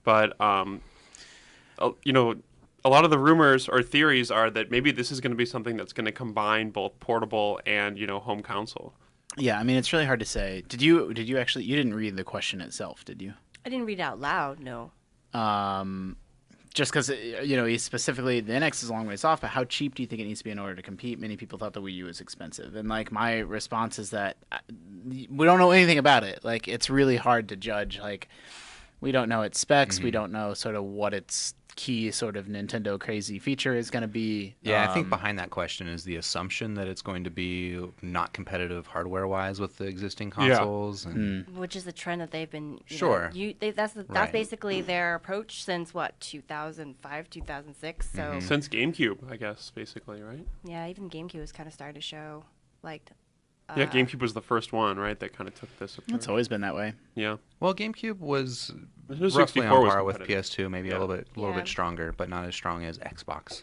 But you know, a lot of the rumors or theories are that maybe this is going to be something that's going to combine both portable and home console. Yeah, I mean it's really hard to say. Did you actually you didn't read the question itself, did you? I didn't read it out loud, no. Um, just because he specifically the NX is a long ways off, but how cheap do you think it needs to be in order to compete? Many people thought the Wii U was expensive, and like my response is that we don't know anything about it. Like it's really hard to judge. Like we don't know its specs, we don't know sort of what its key sort of Nintendo crazy feature is going to be. Yeah, I think behind that question is the assumption that it's going to be not competitive hardware-wise with the existing consoles. And Which is the trend that they've been. Sure. That's Right. basically their approach since what 2005, 2006. So Since GameCube, I guess, basically, right? yeah, even GameCube was kind of starting to show like. Yeah, GameCube was the first one, right, that kind of took this approach. It's always been that way. Yeah. Well, GameCube was Nintendo roughly 64 on was par with competitive. PS2, maybe Yeah. a little Yeah. bit stronger, but not as strong as Xbox.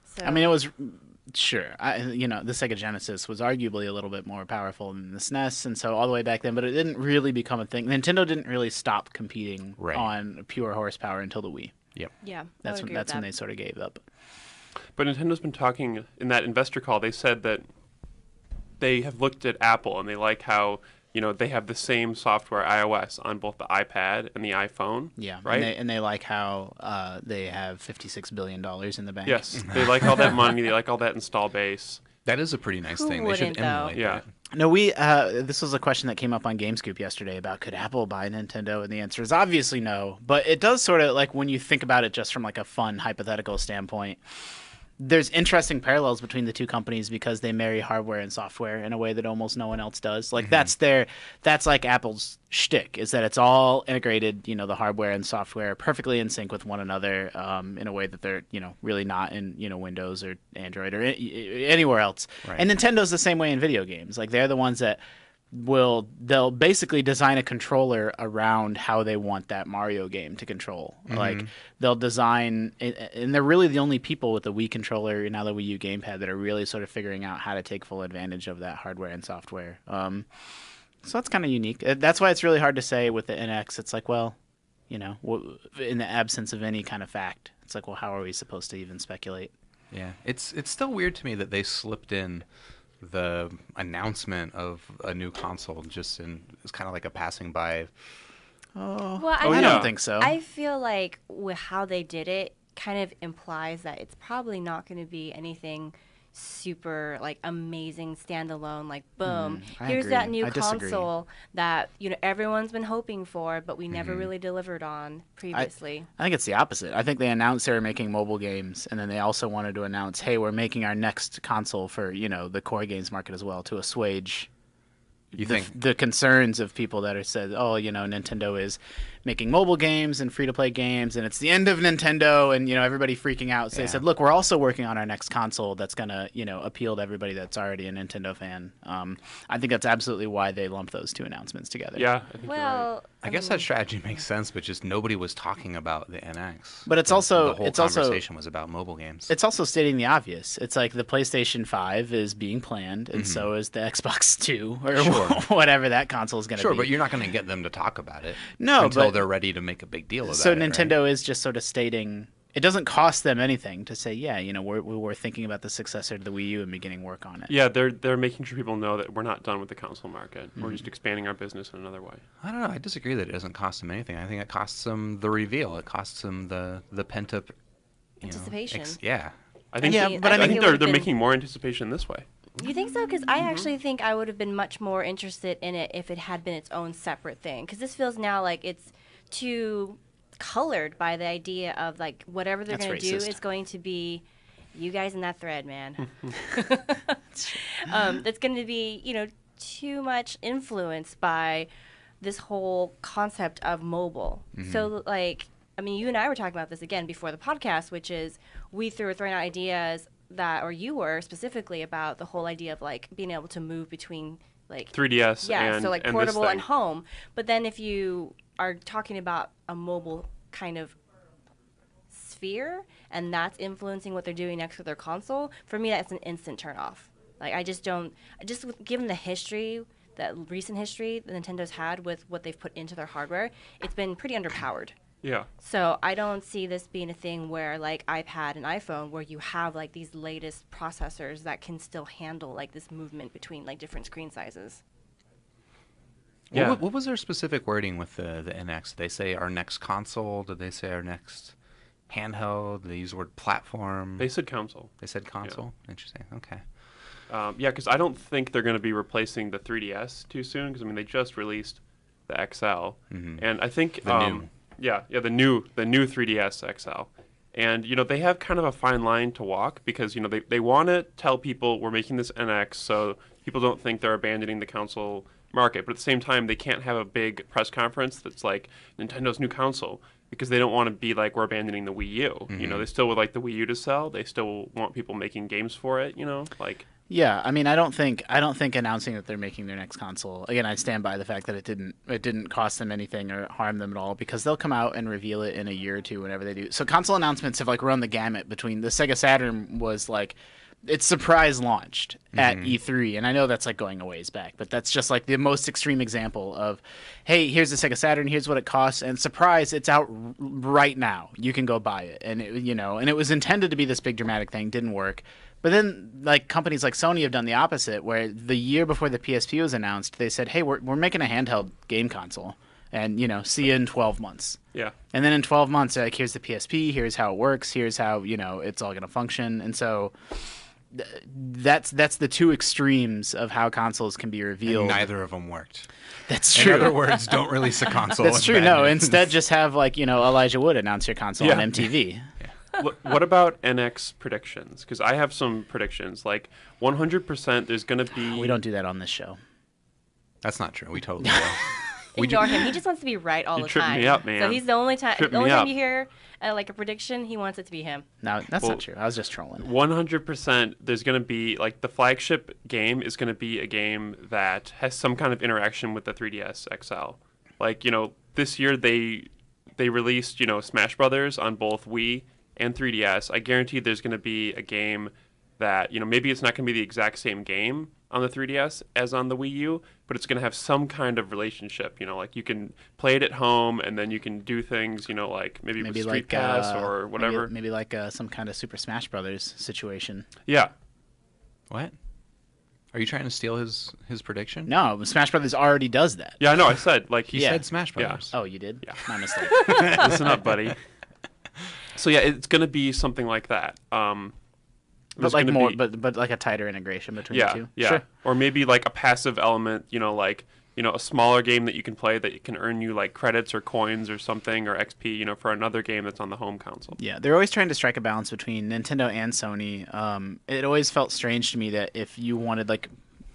So, I mean, it was sure. The Sega Genesis was arguably a little bit more powerful than the SNES, and so all the way back then. But it didn't really become a thing. Nintendo didn't really stop competing Right. on pure horsepower until the Wii. Yep. yeah, That's when they sort of gave up. But Nintendo's been talking in that investor call. They said that they have looked at Apple and they like how they have the same software iOS on both the iPad and the iPhone. Yeah, right. And they like how they have $56 billion in the bank. Yes, they like all that money. They like all that install base. That is a pretty nice Who thing. They should wouldn't, though? emulate Yeah. that. No, this was a question that came up on GameScoop yesterday about could Apple buy Nintendo, and the answer is obviously no. But it does sort of like when you think about it just from like a fun hypothetical standpoint. There's interesting parallels between the two companies because they marry hardware and software in a way that almost no one else does. Like that's like Apple's shtick is that it's all integrated, the hardware and software perfectly in sync with one another in a way that they're, really not in, Windows or Android or anywhere else. Right. And Nintendo's the same way in video games. Like they're the ones that they'll basically design a controller around how they want that Mario game to control. Like they'll design, and they're really the only people with the Wii controller now the Wii U gamepad that are really sort of figuring out how to take full advantage of that hardware and software. So that's kind of unique. That's why it's really hard to say with the NX. It's like, well, in the absence of any kind of fact, it's like, well, how are we supposed to even speculate? Yeah, it's still weird to me that they slipped in the announcement of a new console just it's kind of like a passing by. Well, I yeah. don't think so. I feel like with how they did it, kind of implies that it's probably not going to be anything super like amazing standalone. Like, boom, I here's agree. that new I disagree. console that everyone's been hoping for, but we never really delivered on previously. I think it's the opposite. I think they announced they were making mobile games, and then they also wanted to announce, hey, we're making our next console for, the core games market as well to assuage You think? the concerns of people that are said, oh, Nintendo is making mobile games and free-to-play games, and it's the end of Nintendo, and, everybody freaking out. So Yeah. they said, look, we're also working on our next console that's going to, appeal to everybody that's already a Nintendo fan. I think that's absolutely why they lumped those two announcements together. Yeah, I think you're right. Well, I guess that strategy makes sense, but just nobody was talking about the NX. But it's also- the whole it's also- conversation was about mobile games. It's also stating the obvious. It's like the PlayStation 5 is being planned, and so is the Xbox 2, or Sure. whatever that console is going to Sure, be. but you're not going to get them to talk about it No, until but- they're ready to make a big deal about So it. Nintendo right? is just sort of stating it doesn't cost them anything to say, yeah, we're thinking about the successor to the Wii U and beginning work on it. Yeah, they're making sure people know that we're not done with the console market. We're just expanding our business in another way. I don't know. I disagree that it doesn't cost them anything. I think it costs them the reveal. It costs them the pent up Anticipation. Yeah. I think. Yeah, but I I mean, think it they're would've been- making more anticipation this way. You think so? Because I actually think I would have been much more interested in it if it had been its own separate thing. Because this feels now like it's too colored by the idea of like whatever they're That's going to do racist. is going to be you guys in that thread, man. That's going to be too much influenced by this whole concept of mobile. So like, I mean, you and I were talking about this again before the podcast, which is we were throwing out ideas that, or you were specifically about the whole idea of like being able to move between like 3DS yeah, and so like and portable this and thing. home. But then if you are talking about a mobile kind of sphere and that's influencing what they're doing next with their console, for me that's an instant turn off. Like I just don't, given the history that recent history that Nintendo's had with what they've put into their hardware, it's been pretty underpowered. Yeah. So I don't see this being a thing where like iPad and iPhone where you have like these latest processors that can still handle like this movement between like different screen sizes. Yeah. What was their specific wording with the NX? Did they say our next console? Did they say our next handheld? Did they use the word platform? They said console. They said console? Interesting. Okay. Yeah, because I don't think they're going to be replacing the 3DS too soon. Because I mean, they just released the XL, and I think The new. the new 3DS XL, and they have kind of a fine line to walk because they want to tell people we're making this NX so people don't think they're abandoning the console market, but at the same time they can't have a big press conference that's like Nintendo's new console because they don't want to be like we're abandoning the Wii U. They still would like the Wii U to sell. They still want people making games for it. Like. Yeah, I mean, I don't think announcing that they're making their next console. Again, I stand by the fact that it didn't cost them anything or harm them at all because they'll come out and reveal it in a year or two whenever they do. So console announcements have like run the gamut between the Sega Saturn was like it's surprise launched at E3, and I know that's like going a ways back, but that's just like the most extreme example of, hey, here's the Sega Saturn, here's what it costs, and surprise, it's out right now. You can go buy it, and and it was intended to be this big dramatic thing, didn't work. But then, like companies like Sony have done the opposite, where the year before the PSP was announced, they said, "Hey, we're making a handheld game console, and see you in 12 months." Yeah. And then in 12 months, like here's the PSP, here's how it works, here's how it's all going to function, and so that's the two extremes of how consoles can be revealed. And neither of them worked. That's true. In other words, don't release a console. That's with true. bad No, news. instead just have like Elijah Wood announce your console on MTV. What about NX predictions? Because I have some predictions. Like 100%, there's going to be. We don't do that on this show. That's not true. We totally do. Ignore him. He just wants to be right all You the tripped time. me up, man. So he's the only time. Tripped The only me time up. you hear like a prediction, he wants it to be him. No, that's not true. I was just trolling. 100%, there's going to be like the flagship game is going to be a game that has some kind of interaction with the 3DS XL. Like this year they released Smash Brothers on both Wii and 3DS. I guarantee there's going to be a game that maybe it's not going to be the exact same game on the 3DS as on the Wii U, but it's going to have some kind of relationship. Like you can play it at home, and then you can do things. Like maybe with Street like Pass or whatever. Maybe like some kind of Super Smash Brothers situation. Yeah. What? Are you trying to steal his prediction? No, Smash Brothers already does that. Yeah, I know. I said like He Yeah. said Smash Brothers. Oh, you did? Yeah. My mistake. Listen up, buddy. So yeah, it's going to be something like that. But like more, but like a tighter integration between the two. Yeah, Sure. or maybe like a passive element. Like a smaller game that you can play that can earn you like credits or coins or something or XP. For another game that's on the home console. Yeah, they're always trying to strike a balance between Nintendo and Sony. It always felt strange to me that if you wanted like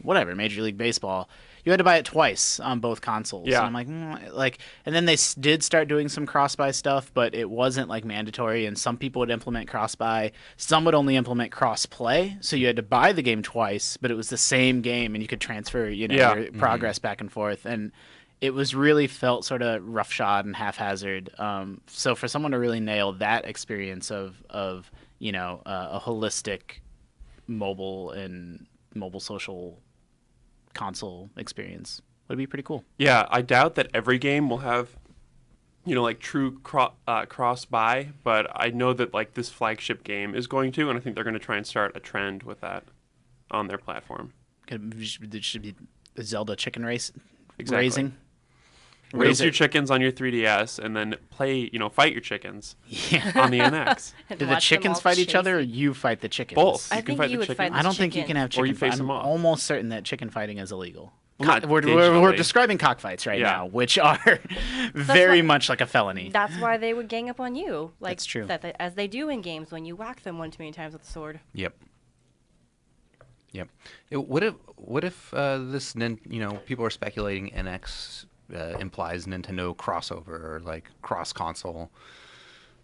whatever Major League Baseball, you had to buy it twice on both consoles. Yeah. And I'm like, and then they did start doing some cross-buy stuff, but it wasn't like mandatory. And some people would implement cross-buy, some would only implement cross-play. So you had to buy the game twice, but it was the same game, and you could transfer, your progress back and forth. And it was really felt sort of roughshod and haphazard. So for someone to really nail that experience of a holistic mobile and mobile social console experience would be pretty cool. Yeah, I doubt that every game will have, like true cross-buy, but I know that like this flagship game is going to, and I think they're going to try and start a trend with that on their platform. There should be Zelda chicken race Exactly. raising. Raise your chickens on your 3DS and then play, fight your chickens Yeah. on the NX. And Do the watch them chickens all fight each chase other, or you. you fight the chickens? Both. I You can think fight you the would fight chickens. the I don't think you chicken. can have Or chicken you face fight. them I'm off. almost certain that chicken fighting is illegal. Well, not We're digitally. describing cockfights right Yeah. now, which are very what- much like a felony. That's why they would gang up on you. Like, That's true. As they do in games when you whack them one too many times with a sword. Yep. What if this people are speculating NX implies Nintendo crossover or like cross console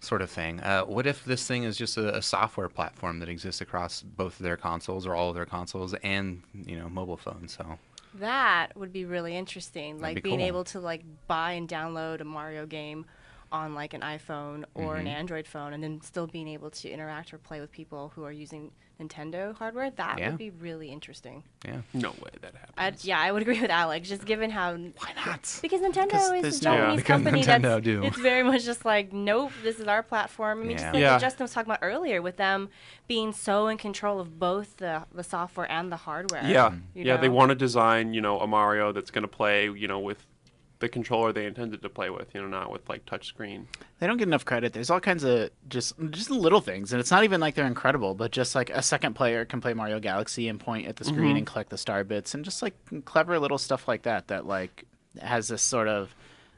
sort of thing. What if this thing is just a software platform that exists across both of their consoles or all of their consoles and mobile phones? So That would be really interesting. That'd Like be being cool. able to like buy and download a Mario game on like an iPhone or an Android phone, and then still being able to interact or play with people who are using Nintendo hardware, that Yeah. would be really interesting. Yeah. No way that happens. I would agree with Alex, just given how. Why not? Because Nintendo is there's a no- Japanese Because company Nintendo do. it's very much just like, nope, this is our platform. I mean, just Yeah. like Yeah. what Justin was talking about earlier, with them being so in control of both the software and the hardware. Yeah, you yeah. They know? want to design, a Mario that's going to play, with the controller they intended to play with, not with like touchscreen. They don't get enough credit. There's all kinds of just little things, and it's not even like they're incredible, but just like a second player can play Mario Galaxy and point at the screen and collect the star bits, and just like clever little stuff like that like has this sort of,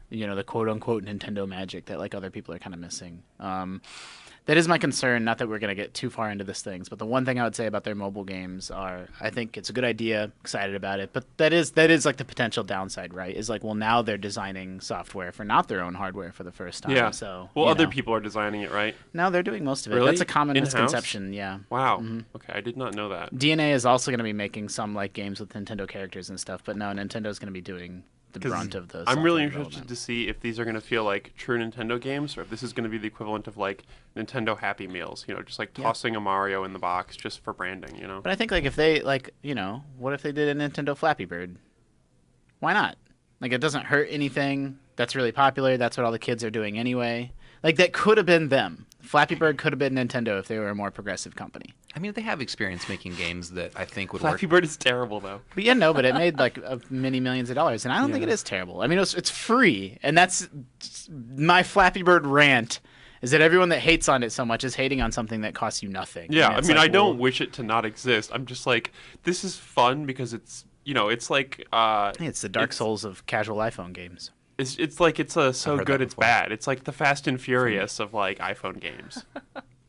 the quote unquote Nintendo magic that like other people are kind of missing. That is my concern. Not that we're going to get too far into these things, but the one thing I would say about their mobile games are, I think it's a good idea, excited about it, but that is like the potential downside, right? Is like, well, now they're designing software for not their own hardware for the first time. Yeah. So Well, you other know. people are designing it, right? No, they're doing most of it. Really? That's a common In-house? misconception. Yeah. Wow. Okay, I did not know that. DNA is also going to be making some like games with Nintendo characters and stuff, but no, Nintendo's going to be doing the 'Cause brunt of those. I'm really interested to see if these are going to feel like true Nintendo games, or if this is going to be the equivalent of like Nintendo Happy Meals. Just like tossing a Mario in the box just for branding. But I think like if they like, what if they did a Nintendo Flappy Bird? Why not? Like it doesn't hurt anything. That's really popular. That's what all the kids are doing anyway. Like that could have been them. Flappy Bird could have been Nintendo if they were a more progressive company. I mean, they have experience making games that I think would Flappy work. Bird is terrible though. But yeah, no, but it made like many millions of dollars, and I don't think it is terrible. I mean, it's free, and that's my Flappy Bird rant. Is that everyone that hates on it so much is hating on something that costs you nothing? Yeah, And I it's mean, like, I don't well, wish it to not exist. I'm just like, this is fun because it's it's like it's the Dark Souls of casual iPhone games. it's like it's a so heard good that it's before. bad. It's like the Fast and Furious of like iPhone games.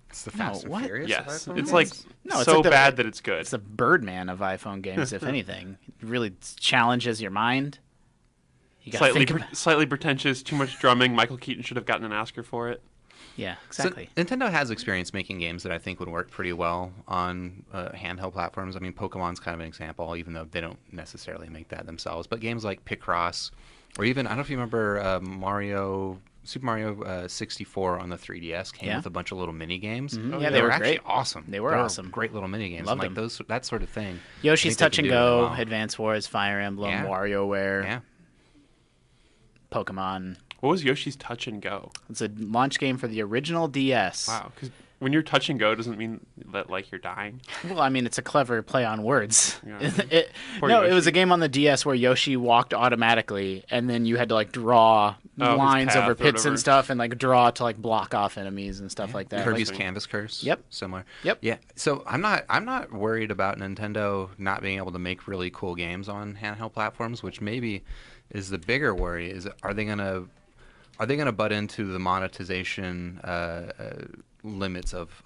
It's the Fast and what? Furious. Yes, of iPhone it's games? like No, it's so like the- bad that it's good. It's the Birdman of iPhone games, if anything. It really challenges your mind. You gotta Slightly, think about. slightly pretentious, too much drumming. Michael Keaton should have gotten an Oscar for it. Yeah, So exactly. Nintendo has experience making games that I think would work pretty well on handheld platforms. I mean, Pokemon's kind of an example, even though they don't necessarily make that themselves. But games like Picross, or even, I don't know if you remember Super Mario 64 on the 3DS came Yeah. with a bunch of little mini games. Yeah, they were great. actually awesome. They were awesome. Great little mini games. Loved Like them. that sort of thing. Yoshi's I Touch think they and can do really Go, well. Advance Wars, Fire Emblem, Yeah. WarioWare, Yeah. Pokemon. What was Yoshi's Touch and Go? It's a launch game for the original DS. Wow, because when you're touch and go, doesn't mean that like you're dying. Well, I mean, it's a clever play on words. Yeah. Poor No, it Yoshi. was a game on the DS where Yoshi walked automatically, and then you had to like draw his lines path over or pits and whatever. stuff, and like draw to like block off enemies and stuff like that. Kirby's Like, Canvas Curse. Yep. Similar. Yep. Yeah. So I'm not worried about Nintendo not being able to make really cool games on handheld platforms, which maybe is the bigger worry. Is are they gonna butt into the monetization limits of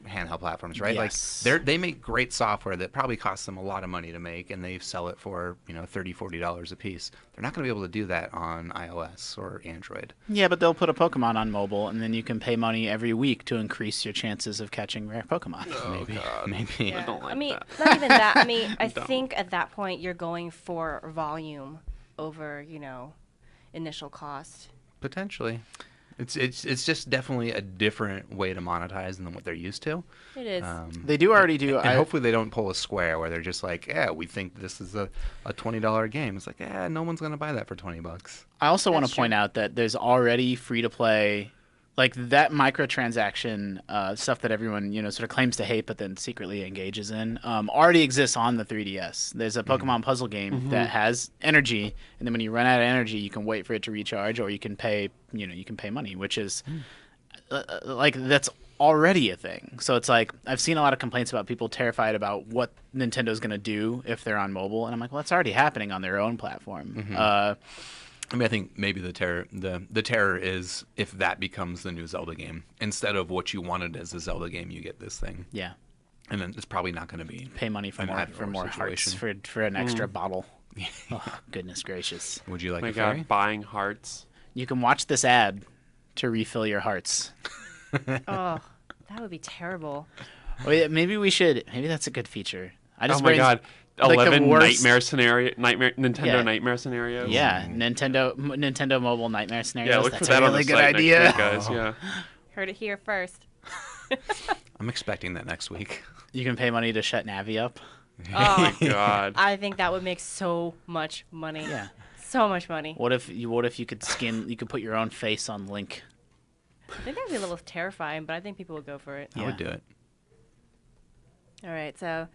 handheld platforms, right? Yes. Like they make great software that probably costs them a lot of money to make, and they sell it for $30-$40 a piece. They're not going to be able to do that on iOS or Android. yeah, but they'll put a Pokemon on mobile, and then you can pay money every week to increase your chances of catching rare Pokemon. Maybe. Yeah. don't like I mean, that. not even that. I mean, I Don't. think at that point you're going for volume over, initial cost. Potentially. It's just definitely a different way to monetize than what they're used to. It is. They do already do. And hopefully they don't pull a square where they're just like, yeah, we think this is a $20 game. It's like, yeah, no one's going to buy that for $20. I also want That's to point true. out that there's already free to play, like that microtransaction stuff that everyone sort of claims to hate, but then secretly engages in. Already exists on the 3DS. There's a Pokemon puzzle game that has energy, and then when you run out of energy, you can wait for it to recharge, or you can pay. You can pay money, which is like that's already a thing. So it's like I've seen a lot of complaints about people terrified about what Nintendo's going to do if they're on mobile, and I'm like, well, that's already happening on their own platform. I mean, I think maybe the terror is if that becomes the new Zelda game. Instead of what you wanted as a Zelda game, you get this thing. Yeah. And then it's probably not going to be. Pay money for An more ad-or hearts situation. for an extra bottle. Oh, goodness gracious! Would you like My a fairy? God, buying hearts. You can watch this ad to refill your hearts. Oh, that would be terrible. Maybe we should. Maybe that's a good feature. I just Oh my God, like the 11 worst- Nintendo Yeah. nightmare scenarios. Yeah, Nintendo Mobile Nightmare scenarios. Yeah, look That's for that a on really the good site idea. next week, guys. Yeah. Heard it here first. I'm expecting that next week. You can pay money to shut Navi up. Oh, God. I think that would make so much money. Yeah. So much money. What if you could you could put your own face on Link? I think that'd be a little terrifying, but I think people would go for it. I would do it. All right, so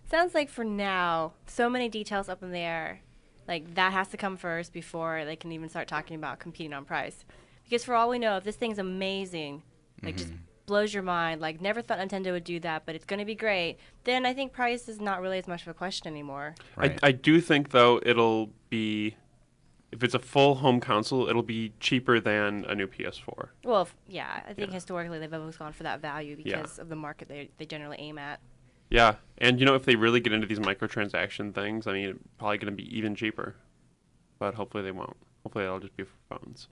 sounds like for now, so many details up in the air. Like that has to come first before they can even start talking about competing on price. Because for all we know, if this thing's amazing, like just blows your mind, like never thought Nintendo would do that, but it's going to be great, then I think price is not really as much of a question anymore. Right. I do think, though, it'll be, if it's a full home console, it'll be cheaper than a new PS4. Well, yeah, I think historically they've always gone for that value Yeah. because of the market they generally aim at. Yeah, and if they really get into these microtransaction things, I mean, it's probably going to be even cheaper. But hopefully they won't. Hopefully it'll just be for phones.